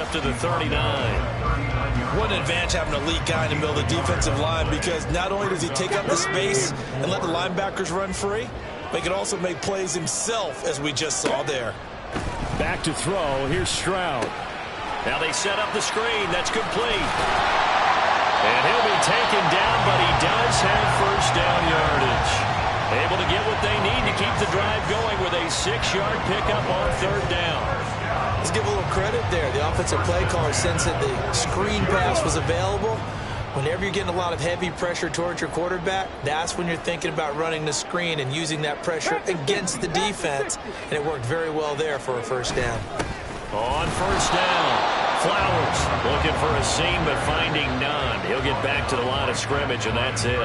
after the 39. What an advantage having an elite guy in the middle of the defensive line, because not only does he take up the space and let the linebackers run free, but he can also make plays himself, as we just saw there. Back to throw. Here's Stroud. Now they set up the screen. That's complete. And he'll be taken down, but he does have first down yardage. Able to get what they need to keep the drive going with a 6-yard pickup on third down. Let's give a little credit there. The offensive play caller sensed that the screen pass was available. Whenever you're getting a lot of heavy pressure towards your quarterback, that's when you're thinking about running the screen and using that pressure against the defense. And it worked very well there for a first down. On first down, Flowers looking for a seam but finding none. He'll get back to the line of scrimmage, and that's it.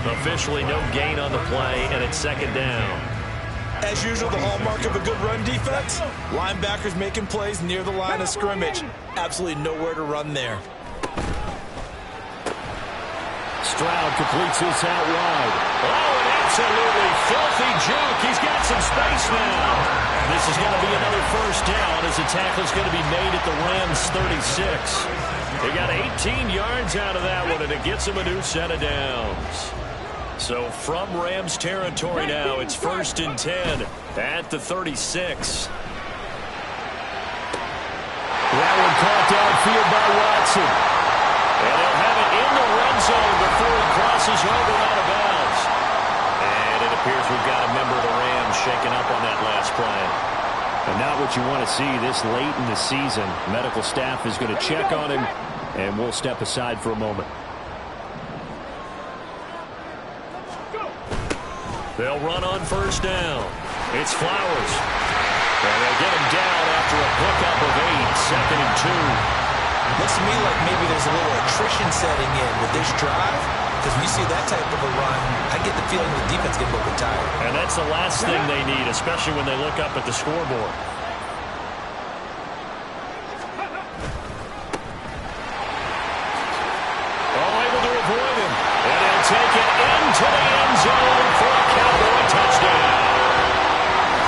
Officially no gain on the play, and it's second down. As usual, the hallmark of a good run defense, linebackers making plays near the line of scrimmage. Absolutely nowhere to run there. Stroud completes this out wide. Oh, an absolutely filthy juke. He's got some space now. This is going to be another first down as the tackle is going to be made at the Rams' 36. They got 18 yards out of that one, and it gets them a new set of downs. So from Rams territory now, it's 1st and 10 at the 36. That one caught downfield by Watson. And they'll have it in the red zone before he crosses over out of bounds. And it appears we've got a member of the Rams shaken up on that last play. And not what you want to see this late in the season. Medical staff is going to check on him, and we'll step aside for a moment. They'll run on first down. It's Flowers. And they'll get him down after a pickup of 8, 2nd and 2. Looks to me like maybe there's a little attrition setting in with this drive, because when you see that type of a run, I get the feeling the defense gets a little bit tired. And that's the last thing they need, especially when they look up at the scoreboard. Oh, able to avoid him. And he'll take it into the end zone for a Cowboy touchdown.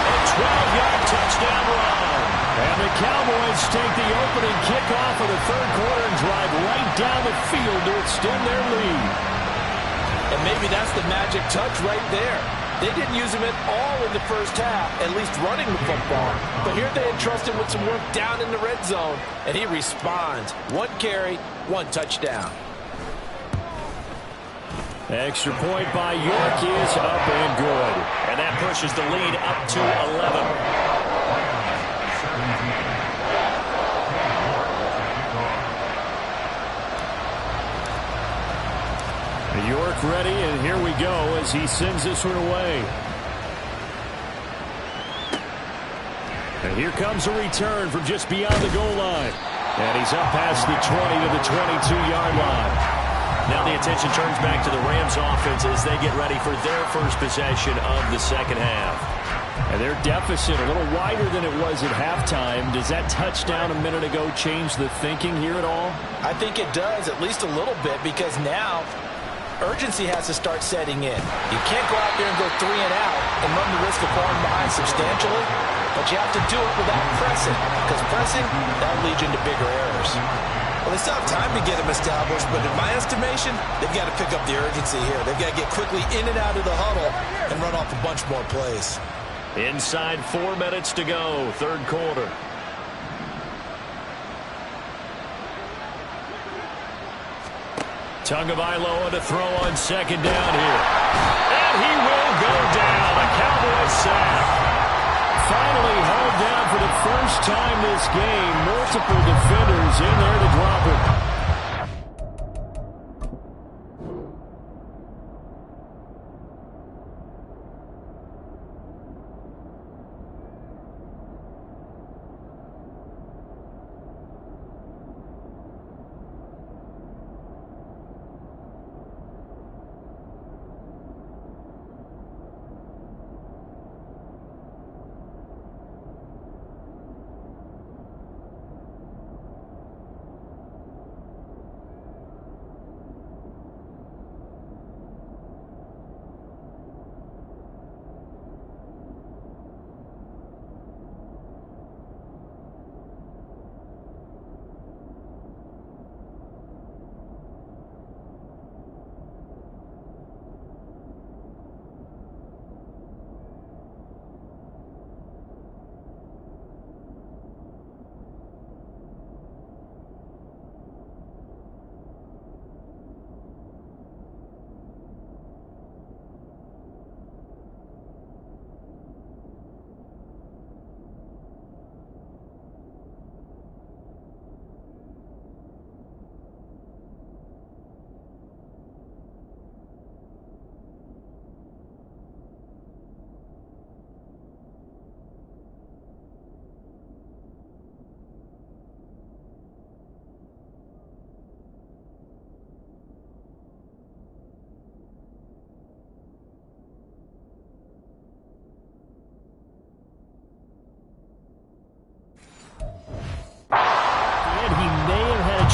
A 12-yard touchdown run. And the Cowboys take the opening kickoff of the third quarter and drive right down the field to extend their lead. And maybe that's the magic touch right there. They didn't use him at all in the first half, at least running the football. But here they entrusted with some work down in the red zone, and he responds. 1 carry, 1 touchdown. Extra point by York is up and good. And that pushes the lead up to 11. York ready, and here we go as he sends this one away. And here comes a return from just beyond the goal line. And he's up past the 20 to the 22-yard line. Now the attention turns back to the Rams offense as they get ready for their first possession of the second half. And their deficit a little wider than it was at halftime. Does that touchdown a minute ago change the thinking here at all? I think it does, at least a little bit, because now urgency has to start setting in. You can't go out there and go 3 and out and run the risk of falling behind substantially, but you have to do it without pressing, because pressing, that'll lead you into bigger errors. Well, they still have time to get them established, but in my estimation, they've got to pick up the urgency here. They've got to get quickly in and out of the huddle and run off a bunch more plays. Inside 4 minutes to go, third quarter. Tagovailoa to throw on second down here. And he will go down. A Cowboys sack. Finally held down for the first time this game. Multiple defenders in there to drop him.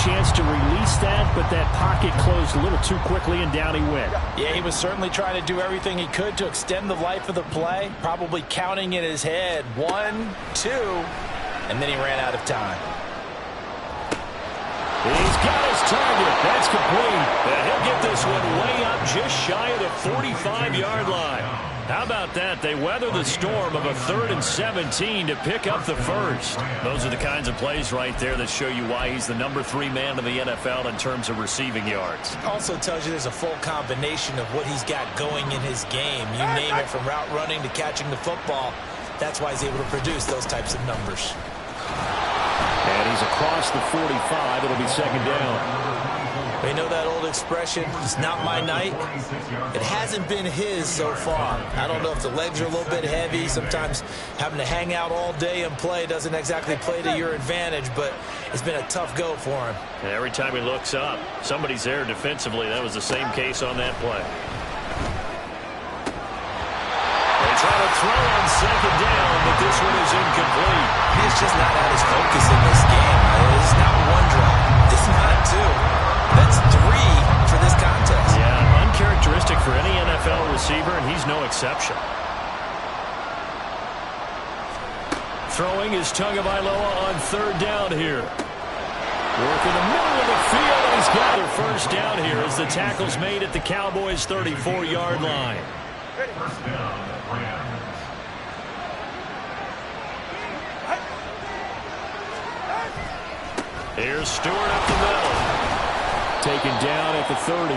chance to release that, but that pocket closed a little too quickly, and down he went. Yeah, he was certainly trying to do everything he could to extend the life of the play, probably counting in his head 1, 2, and then he ran out of time. He's got his target. That's complete. And he'll get this one way up just shy of the 45-yard line. How about that? They weather the storm of a 3rd and 17 to pick up the first. Those are the kinds of plays right there that show you why he's the number 3 man in the NFL in terms of receiving yards. Also tells you there's a full combination of what he's got going in his game. You name it, from route running to catching the football. That's why he's able to produce those types of numbers. And he's across the 45. It'll be 2nd down. They know that old expression, it's not my night. It hasn't been his so far. I don't know if the legs are a little bit heavy. Sometimes having to hang out all day and play doesn't exactly play to your advantage, but it's been a tough go for him. And every time he looks up, somebody's there defensively. That was the same case on that play. They try to throw on 2nd down, but this one is incomplete. He's just not at his focus in this game. It's not 1 drop. It's not 2. That's 3 for this contest. Yeah, uncharacteristic for any NFL receiver, and he's no exception. Throwing is Tagovailoa on 3rd down here. Work in the middle of the field, and he's got their first down here as the tackle's made at the Cowboys' 34-yard line. Here's Stewart up the middle. Taken down at the 30.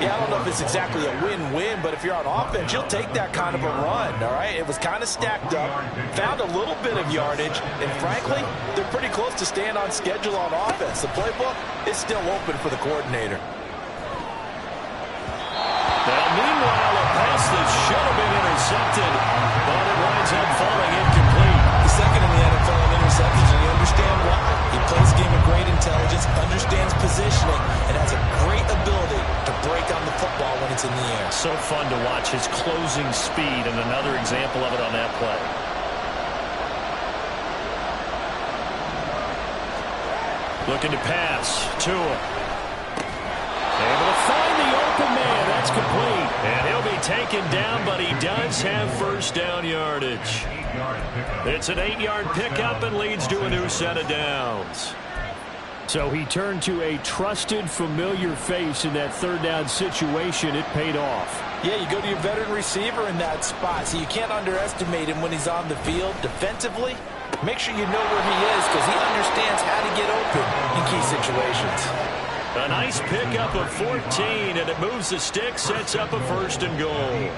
Yeah, I don't know if it's exactly a win-win, but if you're on offense, you'll take that kind of a run, all right? It was kind of stacked up, found a little bit of yardage, and frankly, they're pretty close to staying on schedule on offense. The playbook is still open for the coordinator. Now, meanwhile, a pass that should have been intercepted, but it winds up falling incomplete. He's 2nd in the NFL in interceptions, and you understand why. He plays a game of great intelligence, understands positioning, and has a great ability to break on the football when it's in the air. So fun to watch his closing speed, and another example of it on that play. Looking to pass. Tua. Able to find the open man. That's complete. And he'll be taken down, but he does have first down yardage. It's an 8-yard pickup and leads to a new set of downs. So he turned to a trusted, familiar face in that 3rd down situation. It paid off. Yeah, you go to your veteran receiver in that spot, so you can't underestimate him when he's on the field. Defensively, make sure you know where he is because he understands how to get open in key situations. A nice pickup of 14, and it moves the stick, sets up a 1st and goal.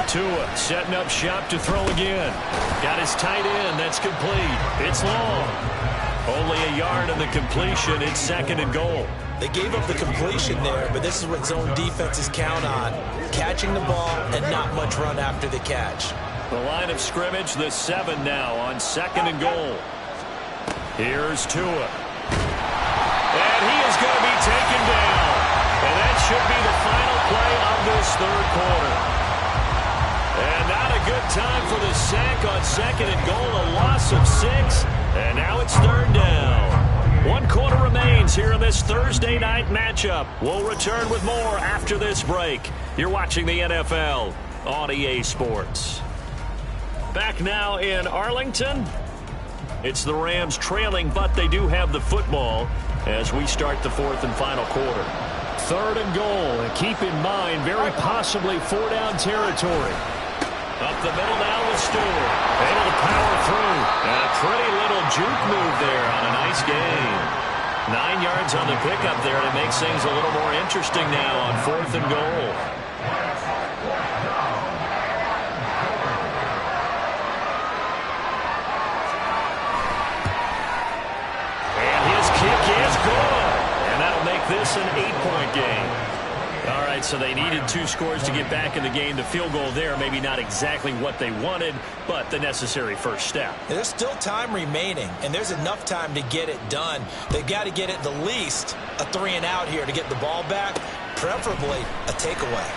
Tua setting up shop to throw again. Got his tight end. That's complete. It's long. Only a yard on the completion. It's 2nd and goal. They gave up the completion there, but this is what zone defenses count on. Catching the ball and not much run after the catch. The line of scrimmage, the 7 now on 2nd and goal. Here's Tua. And he is going to be taken down. And that should be the final play of this 3rd quarter. And not a good time for the sack on 2nd and goal. A loss of 6. And now it's 3rd down. 1 quarter remains here in this Thursday night matchup. We'll return with more after this break. You're watching the NFL on EA Sports. Back now in Arlington. It's the Rams trailing, but they do have the football as we start the 4th and final quarter. 3rd and goal. And keep in mind, very possibly 4-down territory. Up the middle now with Stewart. Able to power through. And a pretty little juke move there on a nice gain. 9 yards on the pickup there, and it makes things a little more interesting now on 4th and goal. And his kick is good. And that'll make this an 8-point game. All right, so they needed 2 scores to get back in the game. The field goal there, maybe not exactly what they wanted, but the necessary first step. There's still time remaining, and there's enough time to get it done. They've got to get at the least a 3-and-out here to get the ball back, preferably a takeaway.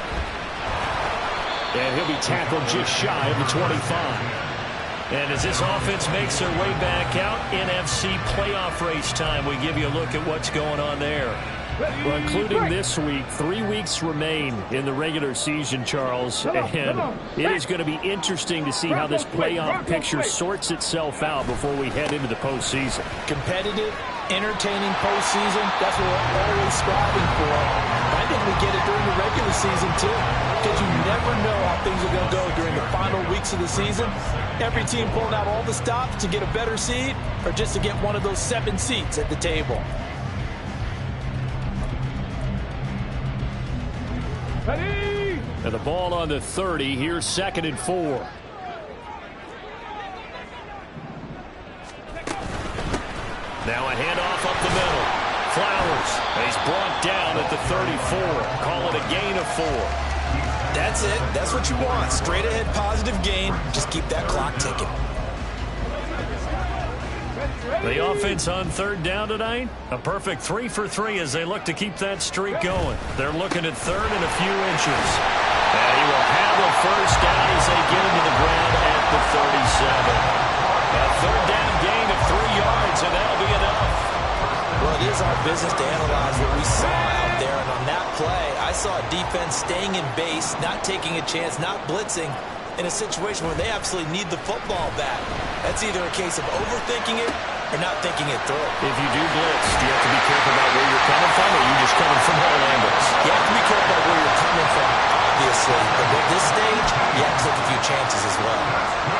And he'll be tackled just shy of the 25. And as this offense makes their way back out, NFC playoff race time, we give you a look at what's going on there. Well, including this week, 3 weeks remain in the regular season, Charles. And it is going to be interesting to see how this playoff picture sorts itself out before we head into the postseason. Competitive, entertaining postseason, that's what we're always striving for. I think we get it during the regular season, too, because you never know how things are going to go during the final weeks of the season. Every team pulling out all the stops to get a better seed or just to get one of those 7 seats at the table. And the ball on the 30. Here's 2nd and 4. Now a handoff up the middle. Flowers. He's brought down at the 34. Call it a gain of 4. That's it. That's what you want. Straight ahead positive gain. Just keep that clock ticking. The offense on 3rd down tonight, a perfect 3 for 3 as they look to keep that streak going. They're looking at 3rd and a few inches. And he will have a first down as they get him to the ground at the 37. A 3rd down gain of 3 yards, and that'll be enough. Well, it is our business to analyze what we saw out there, and on that play, I saw a defense staying in base, not taking a chance, not blitzing, in a situation where they absolutely need the football back. That's either a case of overthinking it or not thinking it through. If you do blitz, do you have to be careful about where you're coming from, or are you just coming from all angles? You have to be careful about where you're coming from, obviously. But at this stage, you have to take a few chances as well.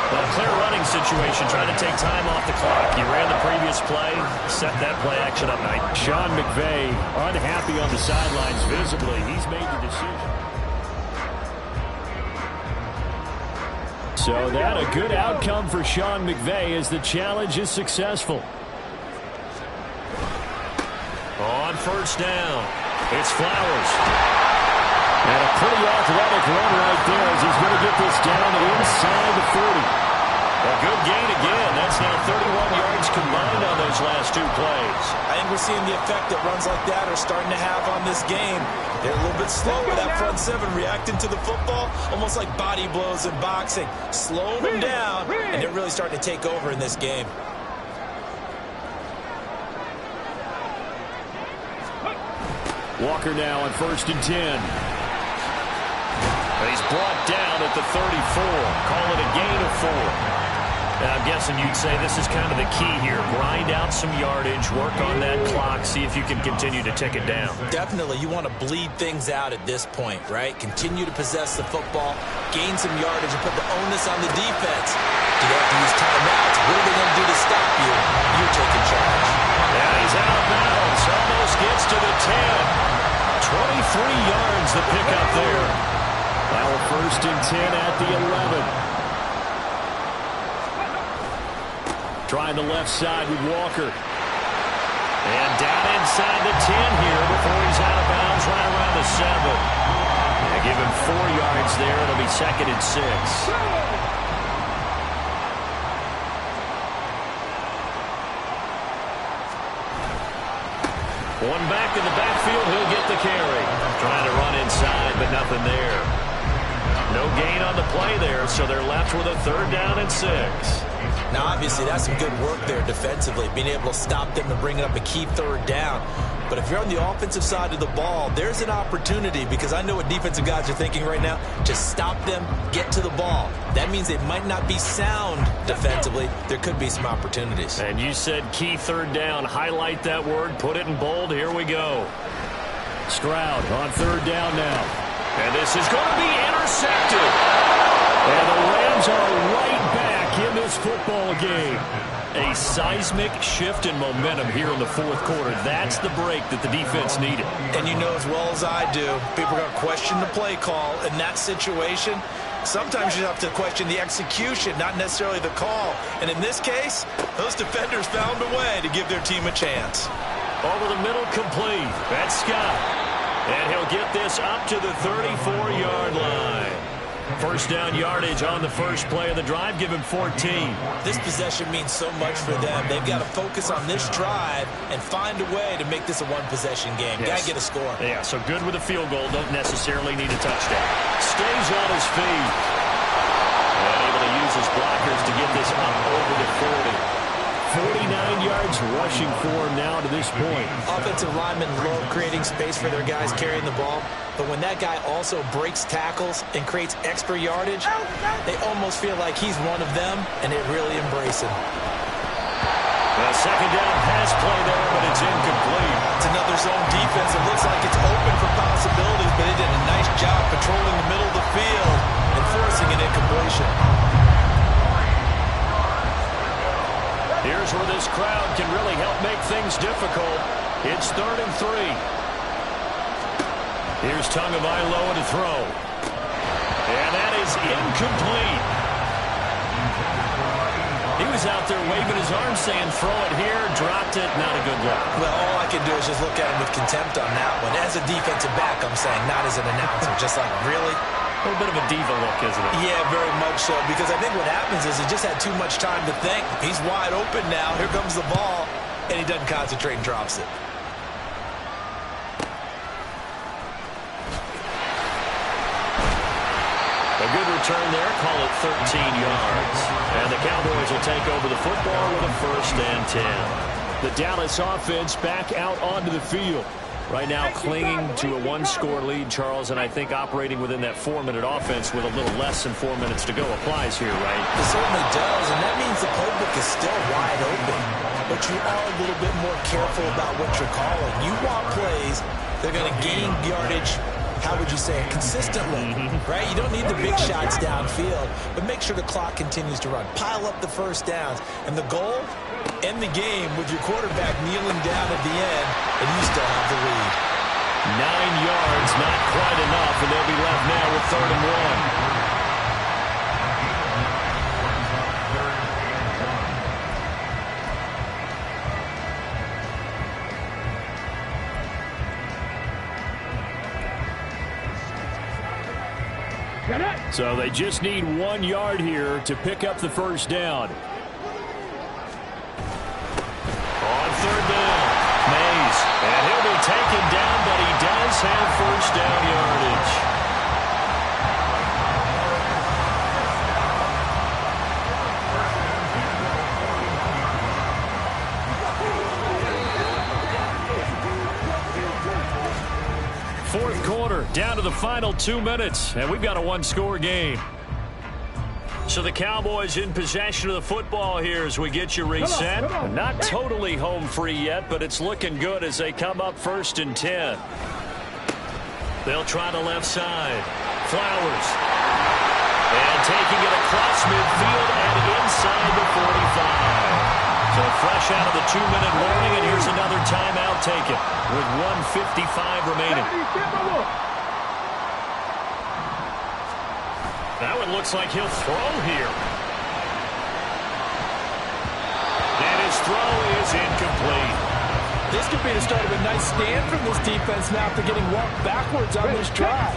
Well, a clear running situation, trying to take time off the clock. You ran the previous play, set that play action up night. Sean McVay unhappy on the sidelines visibly. He's made the decision. So that a good outcome for Sean McVay as the challenge is successful. On 1st down, it's Flowers. And a pretty athletic run right there as he's going to get this down inside the 30. A good gain again. That's now 31 yards combined on those last 2 plays. I think we're seeing the effect that runs like that are starting to have on this game. They're a little bit slow with that front 7 reacting to the football, almost like body blows in boxing. Slowing them down, and they're really starting to take over in this game. Walker now on 1st and 10. He's brought down at the 34. Call it a gain of 4. I'm guessing you'd say this is kind of the key here. Grind out some yardage, work on that clock, see if you can continue to tick it down. Definitely. You want to bleed things out at this point, right? Continue to possess the football, gain some yardage, and put the onus on the defense. Do they have to use timeouts? What are they going to do to stop you? You're taking charge. Yeah, he's out of bounds. Almost gets to the 10. 23 yards the pickup there. Now 1st and 10 at the 11. Trying the left side with Walker. And down inside the 10 here before he's out of bounds right around the 7. They give him 4 yards there. It'll be 2nd and 6. One back in the backfield. He'll get the carry. Trying to run inside, but nothing there. No gain on the play there, so they're left with a 3rd down and 6. Now, obviously, that's some good work there defensively, being able to stop them and bring up a key 3rd down. But if you're on the offensive side of the ball, there's an opportunity, because I know what defensive guys are thinking right now. Just stop them, get to the ball. That means they might not be sound defensively. There could be some opportunities. And you said key 3rd down. Highlight that word, put it in bold. Here we go. Stroud on 3rd down now. And this is going to be intercepted. And the Rams are right back in this football game. A seismic shift in momentum here in the 4th quarter. That's the break that the defense needed. And you know as well as I do, people are going to question the play call in that situation. Sometimes you have to question the execution, not necessarily the call. And in this case, those defenders found a way to give their team a chance. Over the middle, complete. That's Scott. And he'll get this up to the 34-yard line. First down yardage on the first play of the drive. Give him 14. This possession means so much for them. They've got to focus on this drive and find a way to make this a one-possession game. Yes. Got to get a score. Yeah, so good with a field goal. Don't necessarily need a touchdown. Stays on his feet. And able to use his blockers to get this up over the 40. 49 yards rushing for him now to this point. Offensive linemen love creating space for their guys carrying the ball, but when that guy also breaks tackles and creates extra yardage, they almost feel like he's one of them, and they really embrace him. A second down pass play there, but it's incomplete. It's another zone defense. It looks like it's open for possibilities, but they did a nice job patrolling the middle of the field and forcing an incompletion. Here's where this crowd can really help make things difficult. It's 3rd and 3. Here's Tagovailoa to throw. And that is incomplete. He was out there waving his arms saying, throw it here, dropped it, not a good look. Well, all I can do is just look at him with contempt on that one. As a defensive back, I'm saying, not as an announcer. Just like, really? A little bit of a diva look, isn't it? Yeah, very much so, because I think what happens is he just had too much time to think. He's wide open now. Here comes the ball, and he doesn't concentrate and drops it. A good return there, call it 13 yards. And the Cowboys will take over the football with a 1st and 10. The Dallas offense back out onto the field. Right now clinging to a 1-score lead, Charles, and I think operating within that 4-minute offense with a little less than 4 minutes to go applies here, right? It certainly does, and that means the playbook is still wide open. But you are a little bit more careful about what you're calling. You want plays that are going to gain yardage, how would you say it, consistently, right? You don't need the big shots downfield, but make sure the clock continues to run. Pile up the first downs. And the goal, end the game with your quarterback kneeling down at the end, and you still have the lead. 9 yards, not quite enough, and they'll be left now with 3rd and 1. So they just need 1 yard here to pick up the first down. On 3rd down, Mays. And he'll be taken down, but he does have first down yardage. Fourth quarter, down to the final 2 minutes, and we've got a 1-score game. So the Cowboys in possession of the football here as we get you reset. Not totally home free yet, but it's looking good as they come up 1st and 10. They'll try the left side. Flowers. And taking it across midfield and inside the 45. So fresh out of the 2-minute warning, and here's another timeout taken with 1:55 remaining. Now it looks like he'll throw here. And his throw is incomplete. This could be the start of a nice stand from this defense now after getting walked backwards on this drive.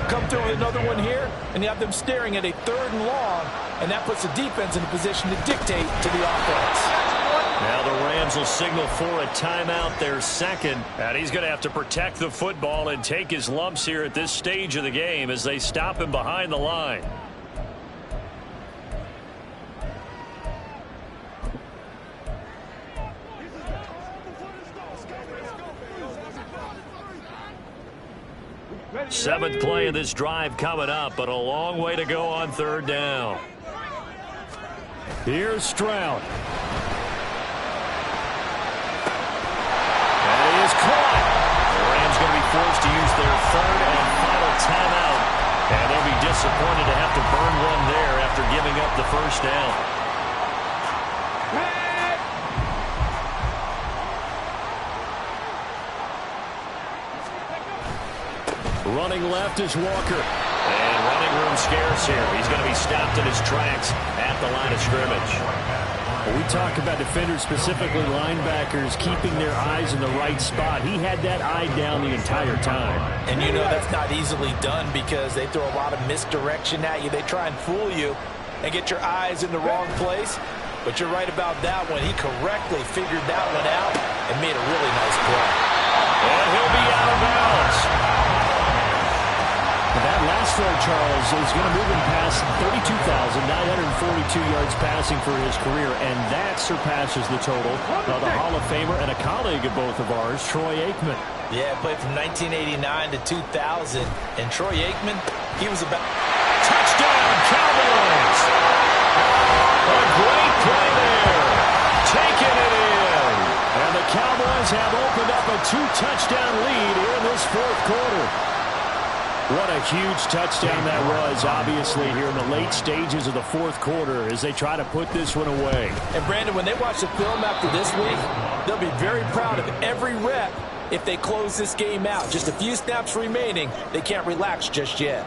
Come through with another one here, and you have them staring at a 3rd and long, and that puts the defense in a position to dictate to the offense. Now the Rams will signal for a timeout, their second. And he's going to have to protect the football and take his lumps here at this stage of the game as they stop him behind the line. Seventh play of this drive coming up, but a long way to go on 3rd down. Here's Stroud. And he is caught. The Rams going to be forced to use their 3rd and final timeout. And they'll be disappointed to have to burn one there after giving up the first down. Running left is Walker. And running room scarce here. He's going to be stopped in his tracks at the line of scrimmage. Well, we talk about defenders, specifically linebackers, keeping their eyes in the right spot. He had that eye down the entire time. And you know that's not easily done because they throw a lot of misdirection at you. They try and fool you and get your eyes in the wrong place. But you're right about that one. He correctly figured that one out and made a really nice play. And he'll be out of bounds. That last throw, Charles, is going to move him past 32,942 yards passing for his career, and that surpasses the total of the Hall of Famer and a colleague of both of ours, Troy Aikman. Yeah, played from 1989 to 2000, and Troy Aikman, he was about... Touchdown, Cowboys! A great play there. Taking it in. And the Cowboys have opened up a 2-touchdown lead here in this fourth quarter. What a huge touchdown that was, obviously, here in the late stages of the fourth quarter as they try to put this one away. And, Brandon, when they watch the film after this week, they'll be very proud of every rep if they close this game out. Just a few snaps remaining. They can't relax just yet.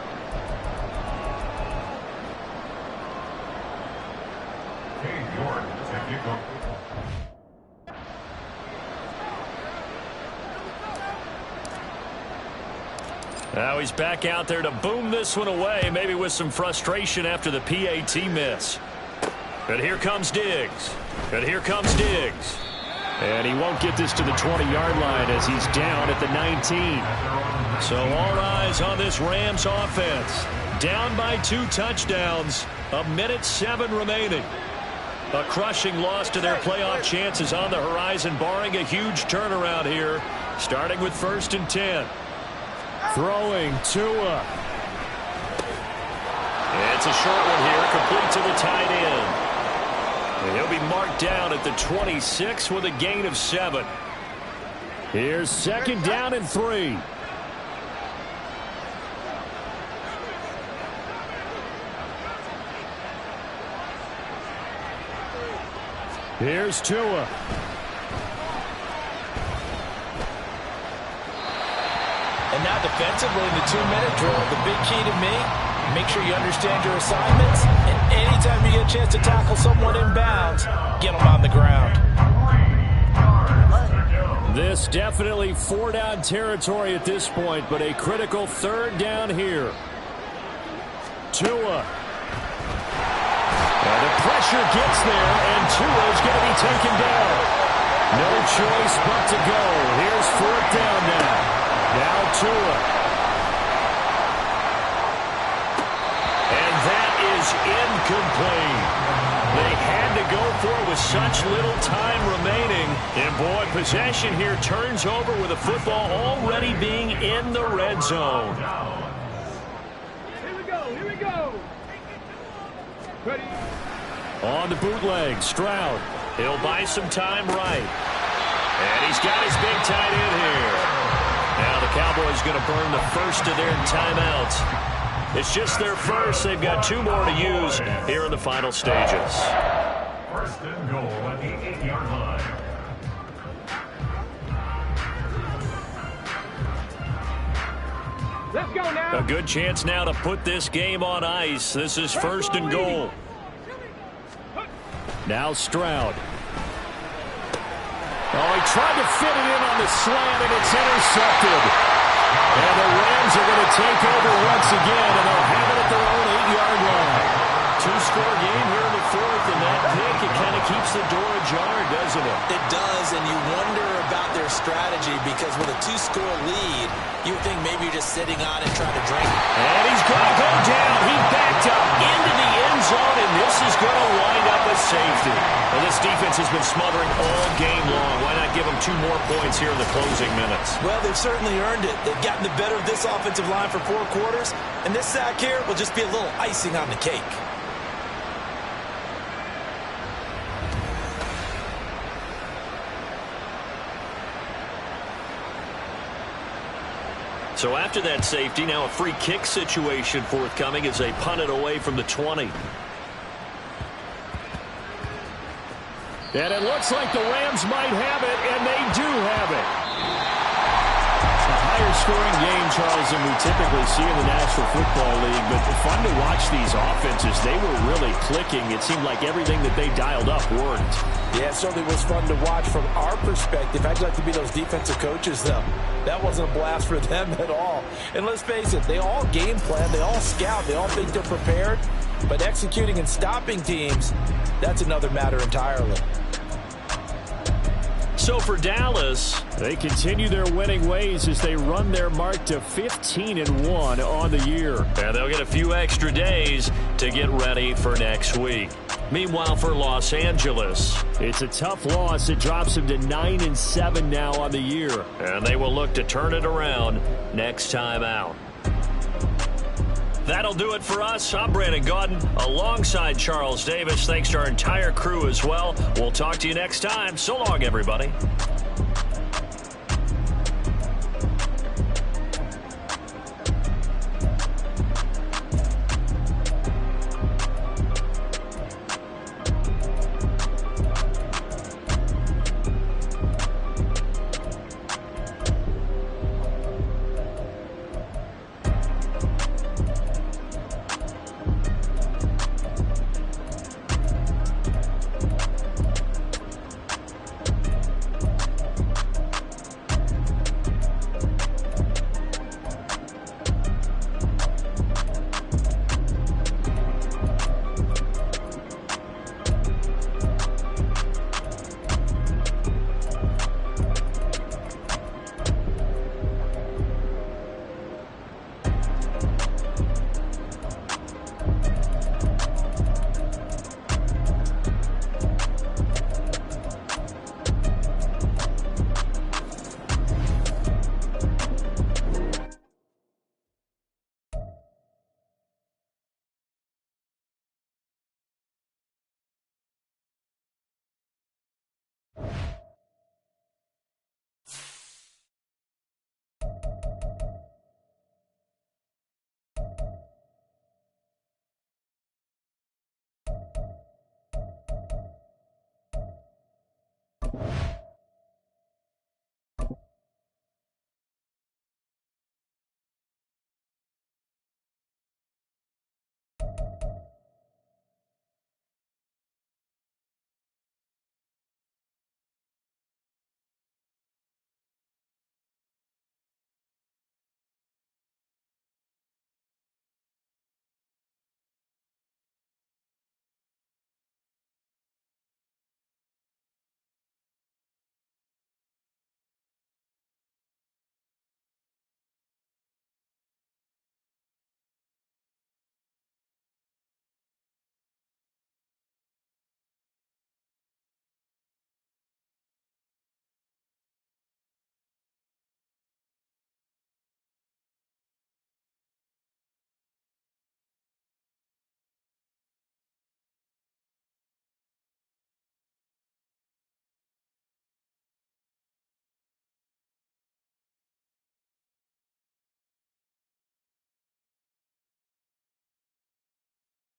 Now he's back out there to boom this one away, maybe with some frustration after the PAT miss. But here comes Diggs. And here comes Diggs. And he won't get this to the 20-yard line as he's down at the 19. So all eyes on this Rams offense. Down by 2 touchdowns. 1:07 remaining. A crushing loss to their playoff chances on the horizon, barring a huge turnaround here, starting with 1st and 10. Throwing Tua. It's a short one here, complete to the tight end. And he'll be marked down at the 26 with a gain of 7. Here's 2nd down and 3. Here's Tua. And now defensively in the 2-minute drill, the big key to me, make sure you understand your assignments, and anytime you get a chance to tackle someone in bounds, get them on the ground. This definitely 4-down territory at this point, but a critical 3rd down here. Tua. And the pressure gets there, and Tua is going to be taken down. No choice but to go. Here's 4th down now. Now Tua. And that is incomplete. They had to go for it with such little time remaining. And boy, possession here turns over with the football already being in the red zone. Here we go, here we go. Ready? On the bootleg, Stroud. He'll buy some time right. And he's got his big tight end here. Now the Cowboys going to burn the first of their timeouts. It's just their first. They've got 2 more to use here in the final stages. 1st and goal at the 8-yard line. Let's go now. A good chance now to put this game on ice. This is 1st and goal. Now Stroud. Oh, he tried to fit it in on the slant, and it's intercepted. And the Rams are going to take over once again, and they'll have it at their own 8-yard line. 2-score game here in the 4th, and that pick, it kind of keeps the door ajar, doesn't it? It does, and you wonder about their strategy because with a 2-score lead, you would think maybe you're just sitting on it trying to drink. And he's going to go down. He backed up into the end zone, and this is going to wind up a safety. Well, this defense has been smothering all game long. Why not give them 2 more points here in the closing minutes? Well, they've certainly earned it. They've gotten the better of this offensive line for 4 quarters, and this sack here will just be a little icing on the cake. So after that safety, now a free kick situation forthcoming as they punt it away from the 20. And it looks like the Rams might have it, and they do have it. A higher low-scoring game, Charles, than we typically see in the National Football League, but fun to watch these offenses. They were really clicking. It seemed like everything that they dialed up worked. Yeah, it certainly was fun to watch from our perspective. I'd like to be those defensive coaches, though. That wasn't a blast for them at all. And let's face it, they all game plan, they all scout, they all think they're prepared. But executing and stopping teams, that's another matter entirely. So for Dallas, they continue their winning ways as they run their mark to 15-1 on the year. And they'll get a few extra days to get ready for next week. Meanwhile, for Los Angeles, it's a tough loss. It drops them to 9-7 now on the year. And they will look to turn it around next time out. That'll do it for us. I'm Brandon Gaudin alongside Charles Davis. Thanks to our entire crew as well. We'll talk to you next time. So long, everybody.